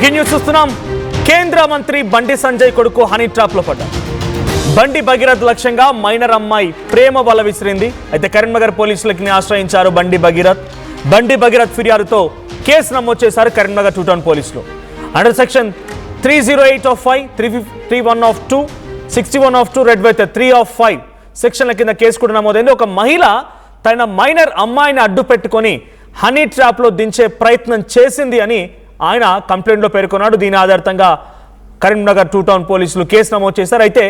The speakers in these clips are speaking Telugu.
బ్రేకింగ్ న్యూస్ చూస్తున్నాం. కేంద్ర మంత్రి బండి సంజయ్ కొడుకు హనీ ట్రాప్ లో పడ్డారు. బండి భగీరథ్ లక్ష్యంగా మైనర్ అమ్మాయి ప్రేమ వల విసిరింది. అయితే కరీంనగర్ పోలీసులకి ఆశ్రయించారు బండి భగీరథ్ ఫిర్యాదుతో కేసు నమోదు చేశారు కరీంనగర్ 2 టౌన్ పోలీసులు. Under section 308 of 5, 331 of 2, 61 of 2, red with 3 of 5 సెక్షన్ల కింద కేసు కూడా నమోదైంది. ఒక మహిళ తన మైనర్ అమ్మాయిని అడ్డు పెట్టుకొని హనీ ట్రాప్ లో దించే ప్రయత్నం చేసింది అని ఆయన కంప్లైంట్లో పేర్కొన్నాడు. దీని ఆధారంగా కరీంనగర్ 2 టౌన్ పోలీసులు కేసు నమోదు చేశారు. అయితే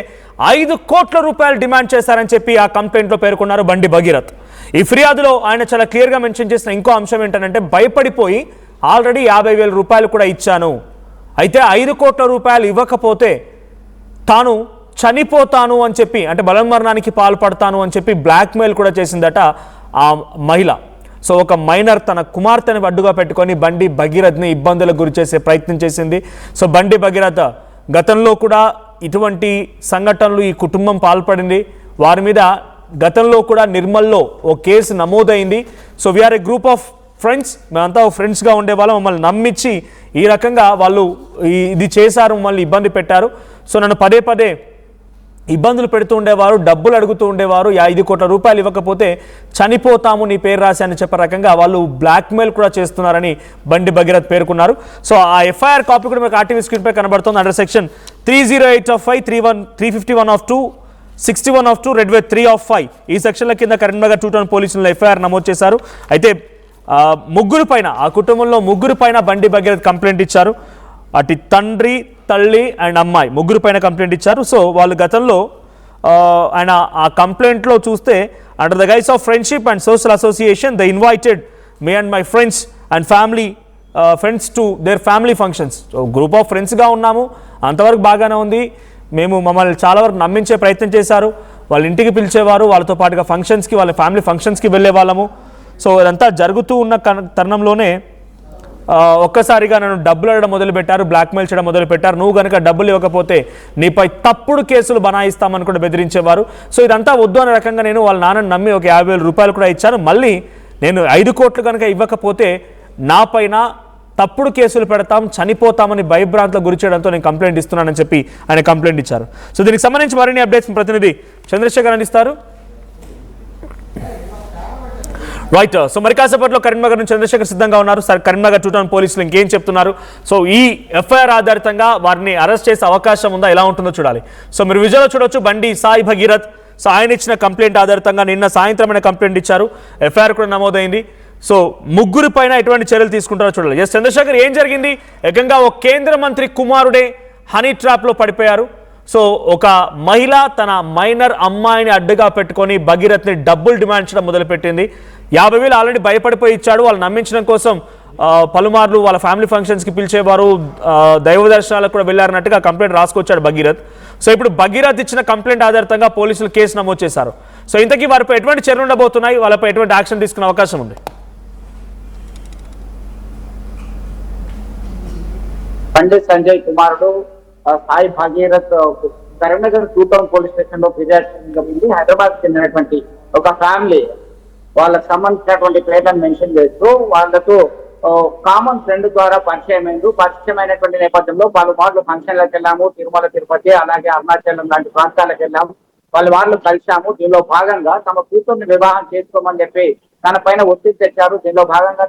5 కోట్ల రూపాయలు డిమాండ్ చేశారని చెప్పి ఆ కంప్లైంట్లో పేర్కొన్నారు బండి భగీరథ్. ఈ ఫిర్యాదులో ఆయన చాలా క్లియర్గా మెన్షన్ చేసిన ఇంకో అంశం ఏంటంటే భయపడిపోయి ఆల్రెడీ 50,000 రూపాయలు కూడా ఇచ్చాను, అయితే 5 కోట్ల రూపాయలు ఇవ్వకపోతే తాను చనిపోతాను అని చెప్పి, అంటే బలమరణానికి పాల్పడతాను అని చెప్పి బ్లాక్మెయిల్ కూడా చేసిందట ఆ మహిళ. సో ఒక మైనర్ తన కుమార్తెను అడ్డుగా పెట్టుకొని బండి భగీరథ్ని ఇబ్బందులకు గురి చేసే ప్రయత్నం చేసింది. సో బండి భగీరథ్ గతంలో కూడా ఇటువంటి సంఘటనలు ఈ కుటుంబం పాల్పడింది. వారి మీద గతంలో కూడా నిర్మల్లో ఓ కేసు నమోదైంది. So we are a group of friends, మేమంతా ఫ్రెండ్స్గా ఉండేవాళ్ళం, మమ్మల్ని నమ్మించి ఈ రకంగా వాళ్ళు ఇది చేశారు, మమ్మల్ని ఇబ్బంది పెట్టారు. సో నన్ను పదే పదే ఇబ్బందులు పెడుతూ ఉండేవారు, డబ్బులు అడుగుతూ ఉండేవారు, 5 కోట్ల రూపాయలు ఇవ్వకపోతే చనిపోతాము నీ పేరు రాసి అని చెప్పే రకంగా వాళ్ళు బ్లాక్మెయిల్ కూడా చేస్తున్నారని బండి భగీరథ్ పేర్కొన్నారు. సో ఆ ఎఫ్ఐఆర్ కాపీ కూడా మీకు ఆర్టీవీ స్క్రీన్పై కనబడుతుంది. Under section 308 of 5, 351 of 2, 61 of 2, red with 3 of 5 ఈ సెక్షన్ల కింద కరీంనగర్ 2 టౌన్ పోలీసులు ఎఫ్ఐఆర్ నమోదు చేశారు. అయితే ముగ్గురు పైన, ఆ కుటుంబంలో ముగ్గురు పైన బండి భగీరథ్ కంప్లైంట్ ఇచ్చారు. అటు తండ్రి, తల్లి అండ్ అమ్మాయి ముగ్గురు పైన కంప్లైంట్ ఇచ్చారు. సో వాళ్ళు గతంలో ఆయన ఆ కంప్లైంట్లో చూస్తే under the guise of friendship and social association they invited me and my friends and family friends to their family functions. So group of ఫ్రెండ్స్గా ఉన్నాము, అంతవరకు బాగానే ఉంది. మమ్మల్ని చాలా వరకు నమ్మించే ప్రయత్నం చేశారు. వాళ్ళ ఇంటికి పిలిచేవారు, వాళ్ళతో పాటుగా ఫంక్షన్స్కి, వాళ్ళ ఫ్యామిలీ ఫంక్షన్స్కి వెళ్ళే వాళ్ళము. సో ఇదంతా జరుగుతూ ఉన్న తరుణంలోనే ఒక్కసారిగా నన్ను డబ్బులు అడగడం మొదలుపెట్టారు, బ్లాక్మెయిల్ చేయడం మొదలుపెట్టారు. నువ్వు కనుక డబ్బులు ఇవ్వకపోతే నీపై తప్పుడు కేసులు బనాయిస్తామని కూడా బెదిరించేవారు. సో ఇదంతా వద్దు అనే రకంగా నేను వాళ్ళ నాన్నని నమ్మి ఒక 50,000 రూపాయలు కూడా ఇచ్చాను. మళ్ళీ నేను 5 కోట్లు కనుక ఇవ్వకపోతే నా పైన తప్పుడు కేసులు పెడతాం, చనిపోతామని భయభ్రాంతులకు గురి చేయడంతో నేను కంప్లైంట్ ఇస్తున్నానని చెప్పి ఆయన కంప్లైంట్ ఇచ్చారు. సో దీనికి సంబంధించి మరిన్ని అప్డేట్స్ ప్రతినిధి చంద్రశేఖర్ అందిస్తారు. రైట్. సో మరి కాసేపట్లో కరీంనగర్ నుంచి చంద్రశేఖర్ సిద్ధంగా ఉన్నారు. సార్, కరీంనగర్ 2 టౌన్ పోలీసులు ఇంకేం చెప్తున్నారు? సో ఈ ఎఫ్ఐఆర్ ఆధారితంగా వారిని అరెస్ట్ చేసే అవకాశం ఉందా, ఎలా ఉంటుందో చూడాలి. సో మీరు విజువల్లో చూడొచ్చు బండి సాయి భగీరథ్. సో ఆయన ఇచ్చిన కంప్లైంట్ ఆధారితంగా నిన్న సాయంత్రమైన కంప్లైంట్ ఇచ్చారు, ఎఫ్ఐఆర్ కూడా నమోదైంది. సో ముగ్గురు పైన ఎటువంటి చర్యలు తీసుకుంటారో చూడాలి. ఎస్ చంద్రశేఖర్, ఏం జరిగింది? ఏకంగా ఒక కేంద్ర మంత్రి కుమారుడే హనీ ట్రాప్లో పడిపోయారు. సో ఒక మహిళ తన మైనర్ అమ్మాయిని అడ్డుగా పెట్టుకొని భగీరథ్ని డబ్బులు డిమాండ్ చేయడం మొదలుపెట్టింది. 50,000 ఆల్రెడీ భయపడిపోయి ఇచ్చాడు. వాళ్ళు నమ్మించడం కోసం పలుమార్లు వాళ్ళ ఫ్యామిలీ ఫంక్షన్స్కి పిలిచేవారు, దైవ దర్శనాలకు కూడా వెళ్ళారన్నట్టుగా కంప్లైంట్ రాసుకొచ్చాడు భగీరథ్. సో ఇప్పుడు భగీరథ్ ఇచ్చిన కంప్లైంట్ ఆధారంగా పోలీసులు కేసు నమోదు చేశారు. సో ఇంతకీ వారిపై ఎటువంటి చర్యలు ఉండబోతున్నాయి, వాళ్ళపై ఎటువంటి యాక్షన్ తీసుకునే అవకాశం ఉంది? బండి సంజయ్ కుమారుడు Sai Bhagirath Karimnagar 2 town police station లో ఫిర్యాదు హైదరాబాద్ చెందినటువంటి ఒక ఫ్యామిలీ వాళ్ళకి సంబంధించినటువంటి పేర్లను మెన్షన్ చేస్తూ వాళ్ళకు కామన్ ఫ్రెండ్ ద్వారా పరిచయమైనటువంటి నేపథ్యంలో పలుమార్లు ఫంక్షన్లకు వెళ్ళాము, తిరుమల తిరుపతి అలాగే అరుణాచలం లాంటి ప్రాంతాలకు వెళ్ళాము, వాళ్ళు కలిసాము. దీనిలో భాగంగా తమ కూతుర్ని వివాహం చేసుకోమని చెప్పి తన పైన ఒత్తిడి తెచ్చారు. దీనిలో భాగంగా